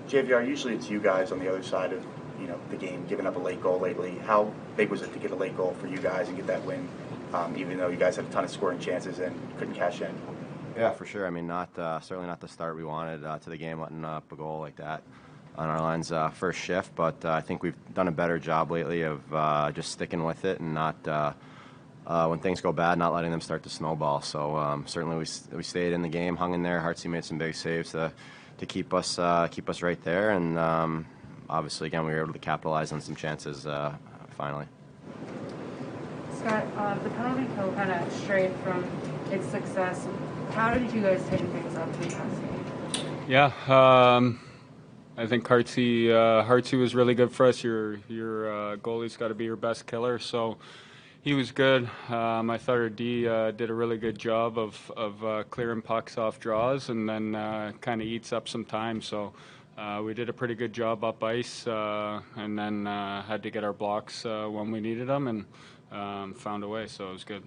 JVR, usually it's you guys on the other side of the game giving up a late goal lately. How big was it to get a late goal for you guys and get that win, even though you guys had a ton of scoring chances and couldn't cash in? Yeah, for sure. I mean, certainly not the start we wanted to the game, letting up a goal like that on our line's first shift. But I think we've done a better job lately of just sticking with it and not, when things go bad, not letting them start to snowball. So certainly we stayed in the game, hung in there. Hartsey made some big saves to keep us right there, and obviously again we were able to capitalize on some chances finally. Scott, the penalty kill kind of strayed from its success. How did you guys tighten things up in the past game? Yeah, I think Hartsey was really good for us. Your goalie's got to be your best killer, so he was good. I thought our D did a really good job of clearing pucks off draws, and then kind of eats up some time. So we did a pretty good job up ice, and then had to get our blocks when we needed them, and found a way. So it was good.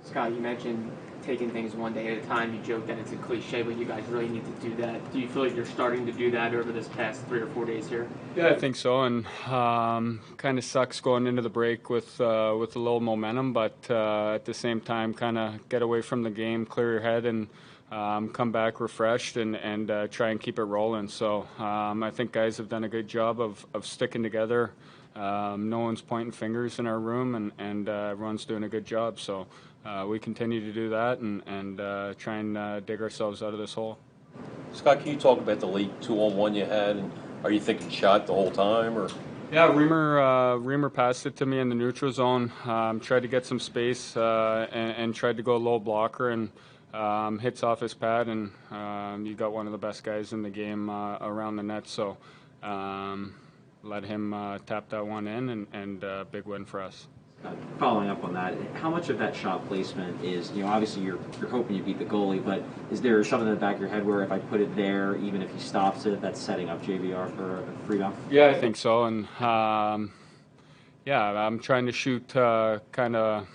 Scott, you mentioned taking things one day at a time. You joked that it's a cliche, but you guys really need to do that. Do you feel like you're starting to do that over this past 3 or 4 days here? Yeah, I think so, and kind of sucks going into the break with a little momentum, but at the same time, kind of get away from the game, clear your head, and come back refreshed and try and keep it rolling. So I think guys have done a good job of sticking together. No one's pointing fingers in our room, and everyone's doing a good job. So we continue to do that and try and dig ourselves out of this hole. Scott, can you talk about the late 2-on-1 you had, and are you thinking shot the whole time, or? Yeah, Riemer passed it to me in the neutral zone. Tried to get some space and tried to go low blocker, and hits off his pad, and you got one of the best guys in the game around the net. So let him tap that one in, and big win for us. Following up on that, how much of that shot placement is, obviously you're hoping you beat the goalie, but is there something in the back of your head where if I put it there, even if he stops it, that's setting up JVR for a rebound? Yeah, I think so, and yeah, I'm trying to shoot kind of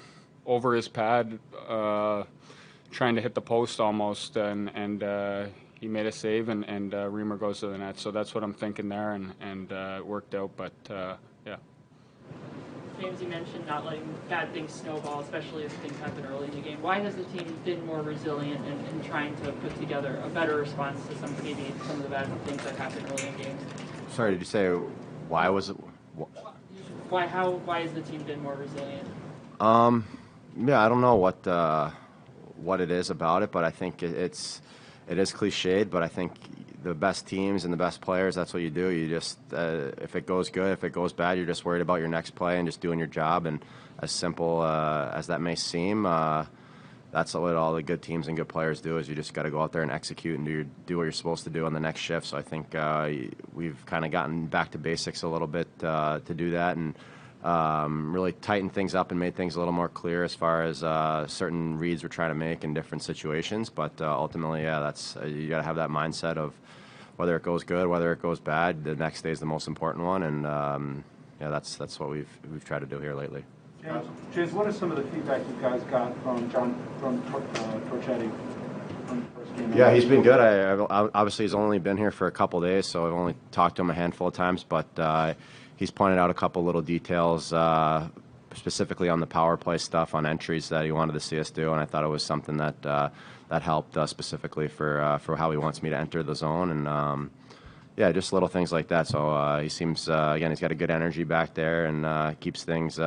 over his pad, trying to hit the post almost, and he made a save, and Riemer goes to the net. So that's what I'm thinking there, and it worked out, but yeah. James, you mentioned not letting bad things snowball, especially if things happen early in the game. Why has the team been more resilient in trying to put together a better response to some of the bad things that happen early in games? Sorry, did you say why was it? Why has the team been more resilient? Yeah, I don't know what it is about it, but I think it is cliched, but I think the best teams and the best players, that's what you do. You just, if it goes good, if it goes bad, you're just worried about your next play and just doing your job. And as simple as that may seem, that's what all the good teams and good players do, is you just got to go out there and execute and do what you're supposed to do on the next shift. So I think we've kind of gotten back to basics a little bit to do that, and really tightened things up and made things a little more clear as far as certain reads we're trying to make in different situations. But ultimately, yeah, that's you got to have that mindset of whether it goes good, whether it goes bad, the next day is the most important one, and yeah, that's what we've tried to do here lately. James, what is some of the feedback you guys got from Torchetti from the first game? Yeah, he's been good. Obviously, he's only been here for a couple days, so I've only talked to him a handful of times, but he's pointed out a couple little details, specifically on the power play stuff on entries that he wanted to see us do, and I thought it was something that helped specifically for how he wants me to enter the zone, and yeah, just little things like that. So he seems, again, he's got a good energy back there, and keeps things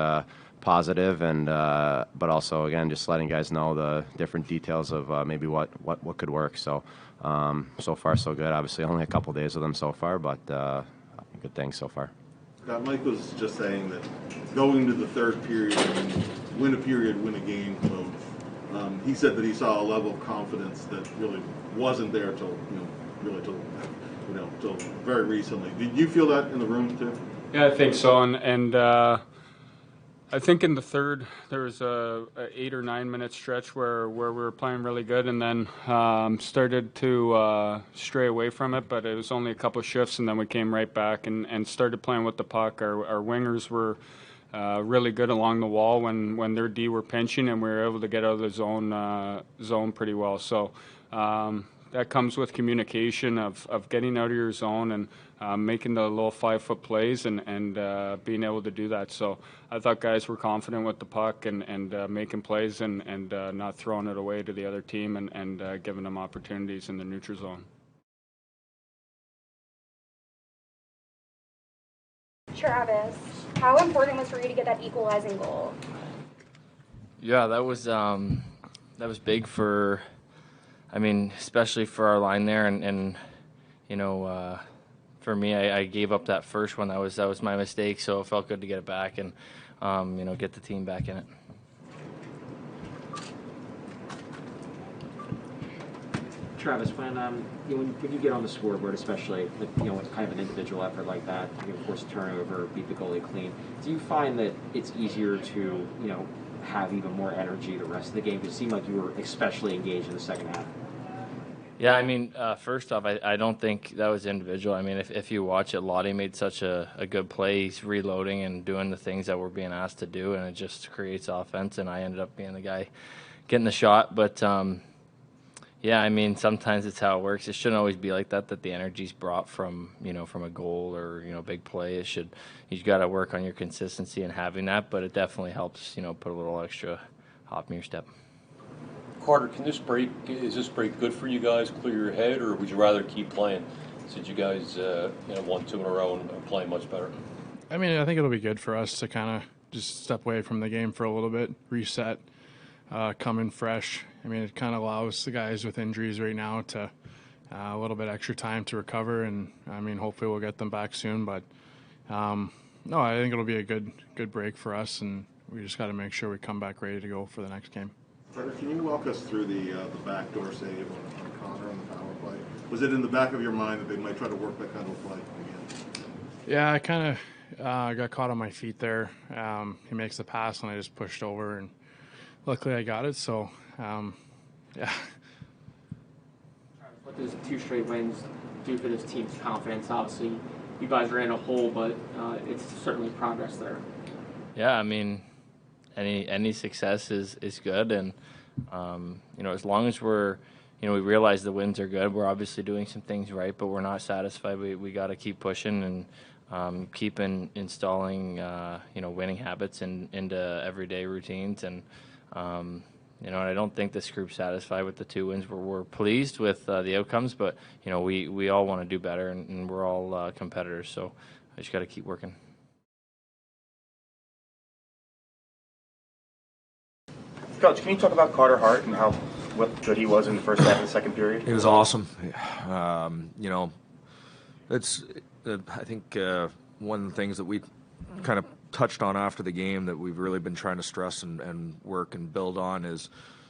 positive, and but also, again, just letting guys know the different details of maybe what could work. So so far so good. Obviously only a couple days with him so far, but good things so far. Mike was just saying that going into the third period and win a period, win a game mode, he said that he saw a level of confidence that really wasn't there till very recently. Did you feel that in the room too? Yeah, I think so, and I think in the third there was a 8 or 9 minute stretch where we were playing really good, and then started to stray away from it, but it was only a couple shifts, and then we came right back and started playing with the puck. Our wingers were really good along the wall when their D were pinching, and we were able to get out of the zone pretty well. So that comes with communication of getting out of your zone and making the little 5-foot plays and being able to do that. So I thought guys were confident with the puck and making plays and not throwing it away to the other team and giving them opportunities in the neutral zone. Travis, how important was for you to get that equalizing goal? Yeah, that was big for, I mean, especially for our line there, and you know, for me, I gave up that first one. That was my mistake, so it felt good to get it back and you know, get the team back in it. Travis, when you know, when you get on the scoreboard, especially like, you know, with kind of an individual effort like that, you know, force a turnover, beat the goalie clean, do you find that it's easier to, you know, have even more energy the rest of the game? It seemed like you were especially engaged in the second half. Yeah, I mean, first off, I don't think that was individual. I mean, if you watch it, Lottie made such a good play. He's reloading and doing the things that we're being asked to do, and it just creates offense, and I ended up being the guy getting the shot. But yeah, I mean, sometimes it's how it works. It shouldn't always be like that the energy's brought from, you know, from a goal or, you know, big play. You've got to work on your consistency and having that, but it definitely helps, you know, put a little extra hop in your step. Carter, is this break good for you guys, clear your head, or would you rather keep playing since you guys you know, won 2 in a row and playing much better? I mean, I think it'll be good for us to kind of just step away from the game for a little bit, reset, come in fresh. I mean, it kind of allows the guys with injuries right now to a little bit extra time to recover, and I mean, hopefully we'll get them back soon. But no, I think it'll be a good break for us, and we just got to make sure we come back ready to go for the next game. Carter, can you walk us through the backdoor save on Connor on the power play? Was it in the back of your mind that they might try to work that kind of play again? Yeah, I kind of got caught on my feet there. He makes the pass, and I just pushed over, and luckily I got it. So, yeah. What does 2 straight wins do for this team's confidence? Obviously, you guys are in a hole, but it's certainly progress there. Yeah, I mean, any success is good, and you know, as long as we're, you know, we realize the wins are good. We're obviously doing some things right, but we're not satisfied. We got to keep pushing and keep installing you know, winning habits into everyday routines. And you know, and I don't think this group's satisfied with the 2 wins. We're pleased with the outcomes, but you know, we all want to do better, and we're all competitors. So I just got to keep working. Coach, can you talk about Carter Hart and what good he was in the first half of the second period? He was awesome. You know, it's I think one of the things that we kind of touched on after the game that we've really been trying to stress and work and build on is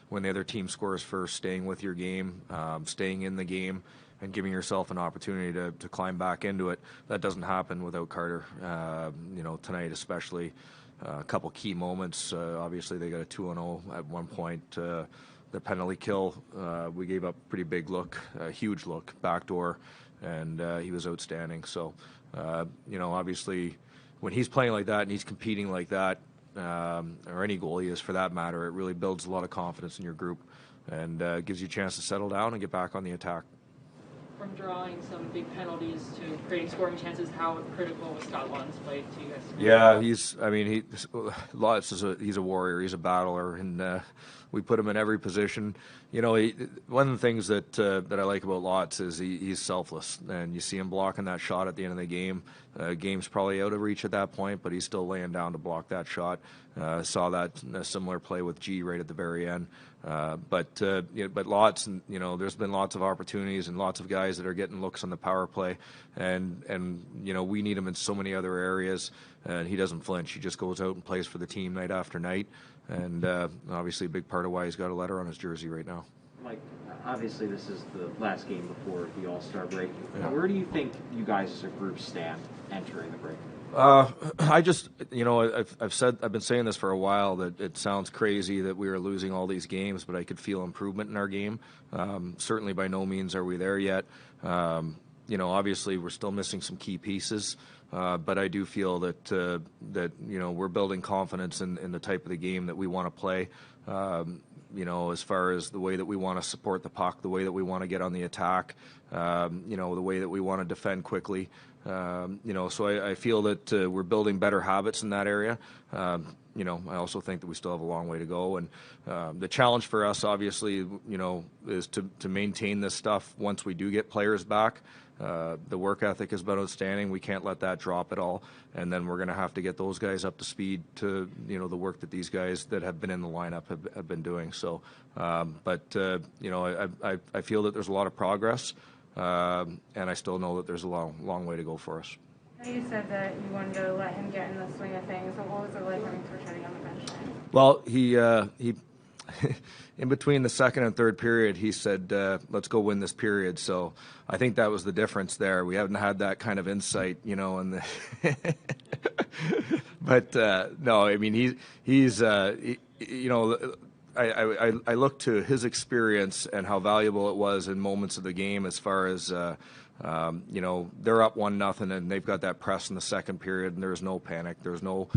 when the other team scores first, staying with your game, staying in the game, and giving yourself an opportunity to climb back into it. That doesn't happen without Carter. You know, tonight especially. A couple key moments. Obviously, they got a 2-0 at one point. The penalty kill, we gave up a pretty big look, a huge look, backdoor, and he was outstanding. So, you know, obviously, when he's playing like that and he's competing like that, or any goalie is for that matter, it really builds a lot of confidence in your group and gives you a chance to settle down and get back on the attack. From drawing some big penalties to creating scoring chances, how critical was Scott Laughton's play to you guys? Yeah, he's a warrior, he's a battler, and we put him in every position. You know, one of the things that I like about Lotz is he's selfless, and you see him blocking that shot at the end of the game. Game's probably out of reach at that point, but he's still laying down to block that shot. Saw that similar play with G right at the very end. But lots, and you know, there's been lots of opportunities and lots of guys that are getting looks on the power play, and you know, we need him in so many other areas, and he doesn't flinch. He just goes out and plays for the team night after night, and obviously a big part of why he's got a letter on his jersey right now. Mike, obviously this is the last game before the All-Star break. Yeah. Where do you think you guys as a group stand entering the break? I just, you know, I've been saying this for a while, that it sounds crazy that we are losing all these games, but I could feel improvement in our game. Certainly by no means are we there yet. You know, obviously we're still missing some key pieces, but I do feel that you know, we're building confidence in the type of the game that we want to play. as far as the way that we want to support the puck, the way that we want to get on the attack, the way that we want to defend quickly. So I feel that we're building better habits in that area. I also think that we still have a long way to go. And the challenge for us, obviously, is to maintain this stuff once we do get players back. The work ethic has been outstanding. We can't let that drop at all. And then we're going to have to get those guys up to speed to, the work that these guys that have been in the lineup have been doing. So, I feel that there's a lot of progress, and I still know that there's a long way to go for us. You said that you wanted to let him get in the swing of things. So what was it like having Torchetti on the bench? Well, he in between the second and third period, he said, let's go win this period. So I think that was the difference there. We haven't had that kind of insight, but no, I mean, he's I look to his experience and how valuable it was in moments of the game as far as they're up 1-0 and they've got that press in the second period and there's no panic. There's no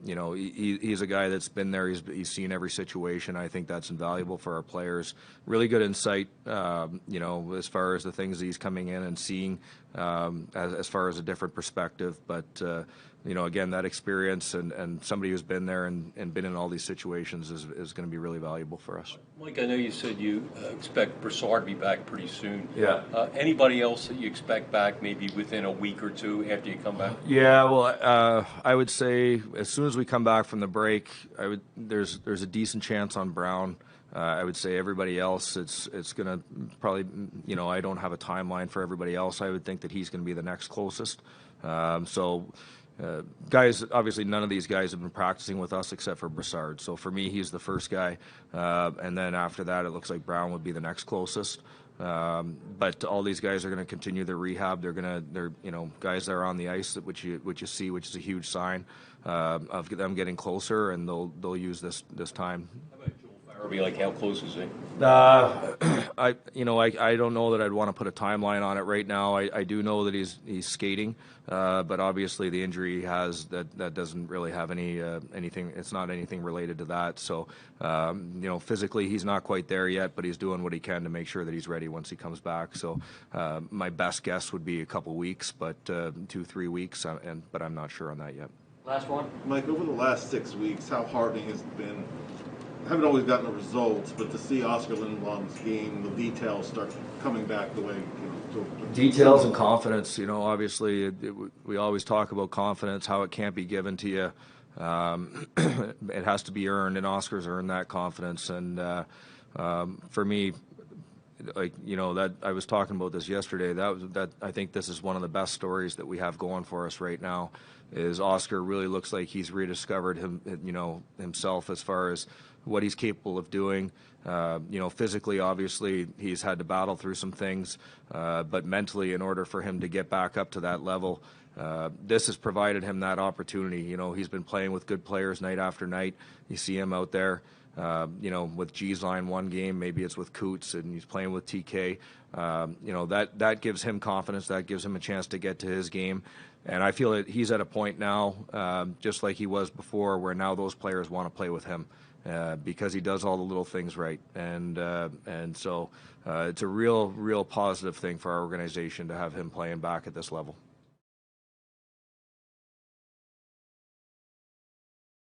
he's a guy that's been there. He's seen every situation. I think that's invaluable for our players. Really good insight, as far as the things he's coming in and seeing as far as a different perspective. But, again, that experience and somebody who's been there and been in all these situations is going to be really valuable for us. Mike, I know you said you expect Brassard to be back pretty soon. Yeah. Anybody else that you expect back maybe within a week or two after you come back? Yeah, well, I would say as soon as we come back from the break, there's a decent chance on Brown. I would say everybody else, it's going to probably, I don't have a timeline for everybody else. I would think that he's going to be the next closest. Guys, obviously none of these guys have been practicing with us except for Brassard. So for me, he's the first guy. And then after that, it looks like Brown would be the next closest. But all these guys are going to continue their rehab. They're guys that are on the ice, which you see, which is a huge sign of them getting closer, and they'll use this time. Be like, how close is he? I don't know that I'd want to put a timeline on it right now. I do know that he's skating, but obviously the injury he has that doesn't really have anything. It's not anything related to that. So physically he's not quite there yet, but he's doing what he can to make sure that he's ready once he comes back. So my best guess would be a couple weeks, but 2-3 weeks, but I'm not sure on that yet. Last one, Mike. Over the last 6 weeks, how heartening has it been? I haven't always gotten the results, but to see Oscar Lindblom's game, the details start coming back the way, Details and confidence, obviously we always talk about confidence, how it can't be given to you. It has to be earned, and Oscar's earned that confidence. And for me, that I was talking about this yesterday, that I think this is one of the best stories that we have going for us right now, is Oscar really looks like he's rediscovered himself as far as what he's capable of doing. Physically, obviously, he's had to battle through some things, but mentally, in order for him to get back up to that level, this has provided him that opportunity. He's been playing with good players night after night. You see him out there, with G's line one game, maybe it's with Coots, and he's playing with TK. That gives him confidence. That gives him a chance to get to his game. And I feel that he's at a point now, just like he was before, where now those players want to play with him. Because he does all the little things right, and so it's a real positive thing for our organization to have him playing back at this level.